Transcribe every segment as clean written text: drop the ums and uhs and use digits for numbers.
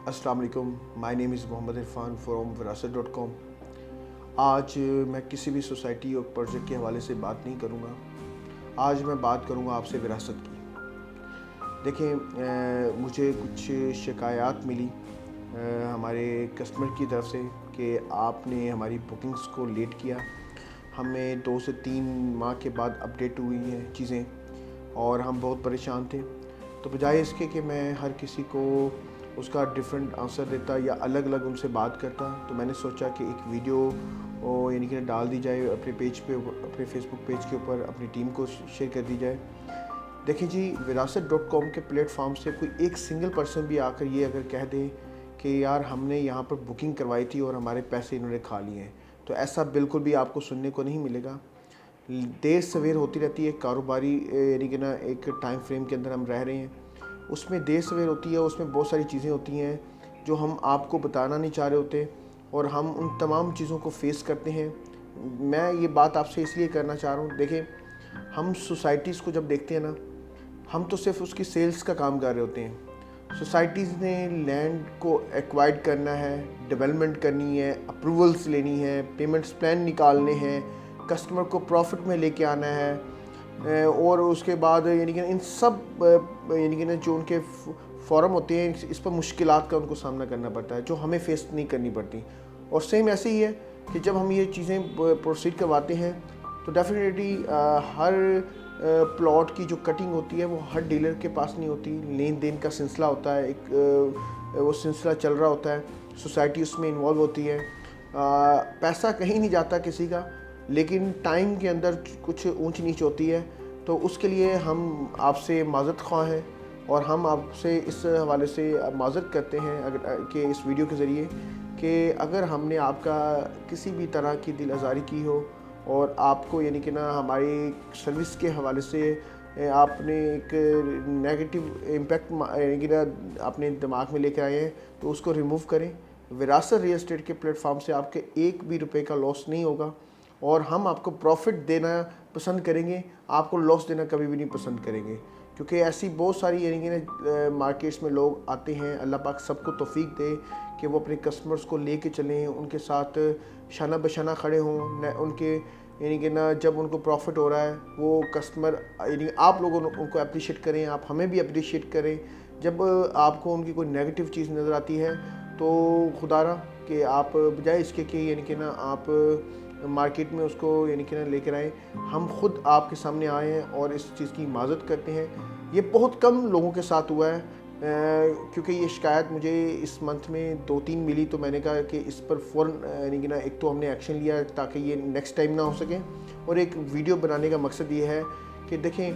अस्सलाम वालेकुम, my name is Mohammad Irfan from Virasat dot com. आज मैं किसी भी सोसाइटी और प्रोजेक्ट के हवाले से बात नहीं करूँगा। आज मैं बात करूँगा आपसे विरासत की। देखें, मुझे कुछ शिकायत मिली हमारे कस्टमर की तरफ से कि आपने हमारी बुकिंग्स को लेट किया। हमें 2 से 3 माह के बाद अपडेट हुई हैं चीज़ें और हम बहुत परेशान थे। तो बजाय इसके कि मैं हर किसी को उसका डिफरेंट आंसर देता या अलग अलग उनसे बात करता, तो मैंने सोचा कि एक वीडियो यानी कि डाल दी जाए अपने पेज पे, अपने फेसबुक पेज के ऊपर, अपनी टीम को शेयर कर दी जाए। देखिए जी, विरासत.com के प्लेटफॉर्म से कोई एक सिंगल पर्सन भी आकर ये अगर कह दे कि यार हमने यहाँ पर बुकिंग करवाई थी और हमारे पैसे इन्होंने खा लिए हैं, तो ऐसा बिल्कुल भी आपको सुनने को नहीं मिलेगा। देर सवेर होती रहती है कारोबारी यानी कि ना एक टाइम फ्रेम के अंदर हम रह रहे हैं, उसमें देर सवेर होती है, उसमें बहुत सारी चीज़ें होती हैं जो हम आपको बताना नहीं चाह रहे होते और हम उन तमाम चीज़ों को फेस करते हैं। मैं ये बात आपसे इसलिए करना चाह रहा हूँ। देखिए, हम सोसाइटीज़ को जब देखते हैं ना, हम तो सिर्फ उसकी सेल्स का काम कर रहे होते हैं। सोसाइटीज़ ने लैंड को एक्वायर्ड करना है, डेवलपमेंट करनी है, अप्रूवल्स लेनी है, पेमेंट्स प्लान निकालने हैं, कस्टमर को प्रॉफिट में लेके आना है और उसके बाद यानी कि इन सब यानी कि ना जो उनके फॉर्म होते हैं, इस पर मुश्किलात का उनको सामना करना पड़ता है जो हमें फेस नहीं करनी पड़ती। और सेम ऐसे ही है कि जब हम ये चीज़ें प्रोसीड करवाते हैं तो डेफिनेटली हर प्लॉट की जो कटिंग होती है वो हर डीलर के पास नहीं होती। लेन देन का सिलसिला होता है, एक वो सिलसिला चल रहा होता है, सोसाइटी उसमें इन्वॉल्व होती है। पैसा कहीं नहीं जाता किसी का, लेकिन टाइम के अंदर कुछ ऊंच नीच होती है। तो उसके लिए हम आपसे माज़रत ख़्वाह हैं और हम आपसे इस हवाले से माज़रत करते हैं अगर कि इस वीडियो के ज़रिए कि अगर हमने आपका किसी भी तरह की दिल आज़ारी की हो और आपको यानी कि ना हमारी सर्विस के हवाले से आपने एक नेगेटिव इम्पैक्ट यानी कि ना अपने दिमाग में लेकर आए हैं, तो उसको रिमूव करें। विरासत रियल एस्टेट के प्लेटफॉर्म से आपके एक भी रुपए का लॉस नहीं होगा और हम आपको प्रॉफिट देना पसंद करेंगे, आपको लॉस देना कभी भी नहीं पसंद करेंगे। क्योंकि ऐसी बहुत सारी यानी कि ना मार्केट्स में लोग आते हैं, अल्लाह पाक सबको तौफीक दे कि वो अपने कस्टमर्स को लेके चलें, उनके साथ शाना बशाना खड़े हों, उनके यानी कि ना जब उनको प्रॉफिट हो रहा है वो कस्टमर यानी आप लोगों उनको अप्रिशिएट करें, आप हमें भी अप्रिशिएट करें। जब आपको उनकी कोई नेगेटिव चीज़ नज़र आती है तो खुदारा कि आप बजाय इसके कि यानी कि ना आप मार्केट में उसको यानी कि ना लेकर आएँ, हम खुद आपके सामने आए हैं और इस चीज़ की माज़रत करते हैं। ये बहुत कम लोगों के साथ हुआ है क्योंकि ये शिकायत मुझे इस मंथ में 2-3 मिली, तो मैंने कहा कि इस पर फ़ौरन यानी कि ना एक तो हमने एक्शन लिया ताकि ये नेक्स्ट टाइम ना हो सके, और एक वीडियो बनाने का मकसद ये है कि देखें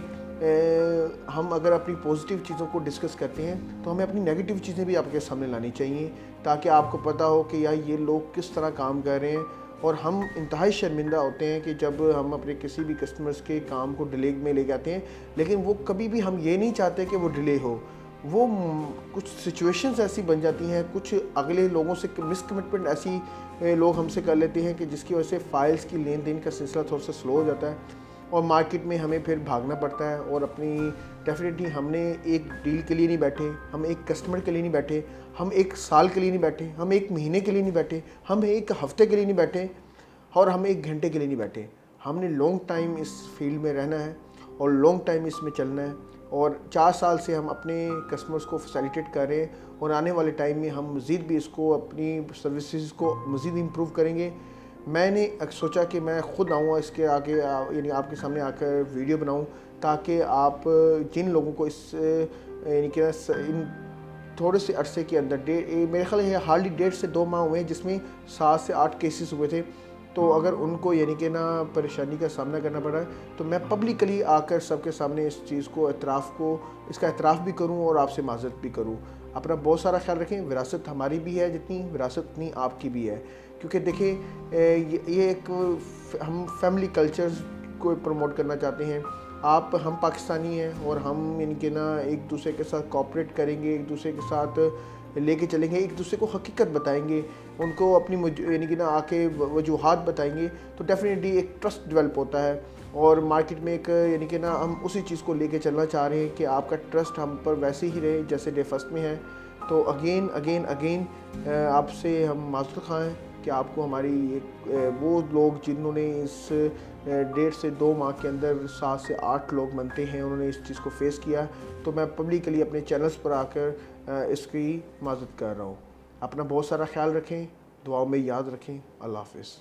हम अगर अपनी पॉजिटिव चीज़ों को डिस्कस करते हैं तो हमें अपनी नेगेटिव चीज़ें भी आपके सामने लानी चाहिए ताकि आपको पता हो कि यार ये लोग किस तरह काम कर रहे हैं। और हम इंतहाई शर्मिंदा होते हैं कि जब हम अपने किसी भी कस्टमर्स के काम को डिले में ले जाते हैं, लेकिन वो कभी भी हम ये नहीं चाहते कि वो डिले हो। वो कुछ सिचुएशंस ऐसी बन जाती हैं, कुछ अगले लोगों से मिसकमिटमेंट ऐसी लोग हमसे कर लेते हैं कि जिसकी वजह से फ़ाइल्स की लेन देन का सिलसिला थोड़ा सा स्लो हो जाता है और मार्केट में हमें फिर भागना पड़ता है। और अपनी डेफिनेटली हमने एक डील के लिए नहीं बैठे, हम एक कस्टमर के लिए नहीं बैठे, हम एक साल के लिए नहीं बैठे, हम एक महीने के लिए नहीं बैठे, हम एक हफ़्ते के लिए नहीं बैठे और हम एक घंटे के लिए नहीं बैठे। हमने लॉन्ग टाइम इस फील्ड में रहना है और लॉन्ग टाइम इसमें चलना है और 4 साल से हम अपने कस्टमर्स को फैसिलिटेट कर रहे हैं और आने वाले टाइम में हम मज़ीद भी इसको अपनी सर्विसेज को मज़ीद इम्प्रूव करेंगे। मैंने सोचा कि मैं ख़ुद आऊँगा इसके आगे यानी आपके सामने आकर वीडियो बनाऊँ ताकि आप जिन लोगों को इस यानी कि इन थोड़े से अरसे के अंदर मेरे ख्याल है हार्डली 1.5 से 2 माह हुए हैं जिसमें 7 से 8 केसेस हुए थे, तो अगर उनको यानी कि ना परेशानी का सामना करना पड़ा है तो मैं पब्लिकली आकर सबके सामने इस चीज़ को इसका एतराफ़ भी करूं और आपसे माज़रत भी करूं। अपना बहुत सारा ख्याल रखें। विरासत हमारी भी है, जितनी विरासत उतनी आपकी भी है, क्योंकि देखिए ये एक हम फैमिली कल्चर्स को प्रमोट करना चाहते हैं। हम पाकिस्तानी हैं और हम इनके ना एक दूसरे के साथ कोऑपरेट करेंगे, एक दूसरे के साथ लेके चलेंगे, एक दूसरे को हकीकत बताएंगे, उनको अपनी यानी कि ना आके वजूहात बताएंगे, तो डेफिनेटली एक ट्रस्ट डेवलप होता है और मार्केट में एक यानी कि ना हम उसी चीज़ को लेके चलना चाह रहे हैं कि आपका ट्रस्ट हम पर वैसे ही रहे जैसे डे फर्स्ट में है। تو اگین آپ سے ہم معذرت خواہ ہیں کہ آپ کو ہماری وہ لوگ جنہوں نے اس 1.5 سے 2 ماہ کے اندر 7 سے 8 لوگ بنتے ہیں، انہوں نے اس چیز کو فیس کیا، تو میں پبلکلی اپنے چینلز پر آ کر اس کی معذرت کر رہا ہوں۔ اپنا بہت سارا خیال رکھیں، دعاؤں میں یاد رکھیں۔ اللہ حافظ۔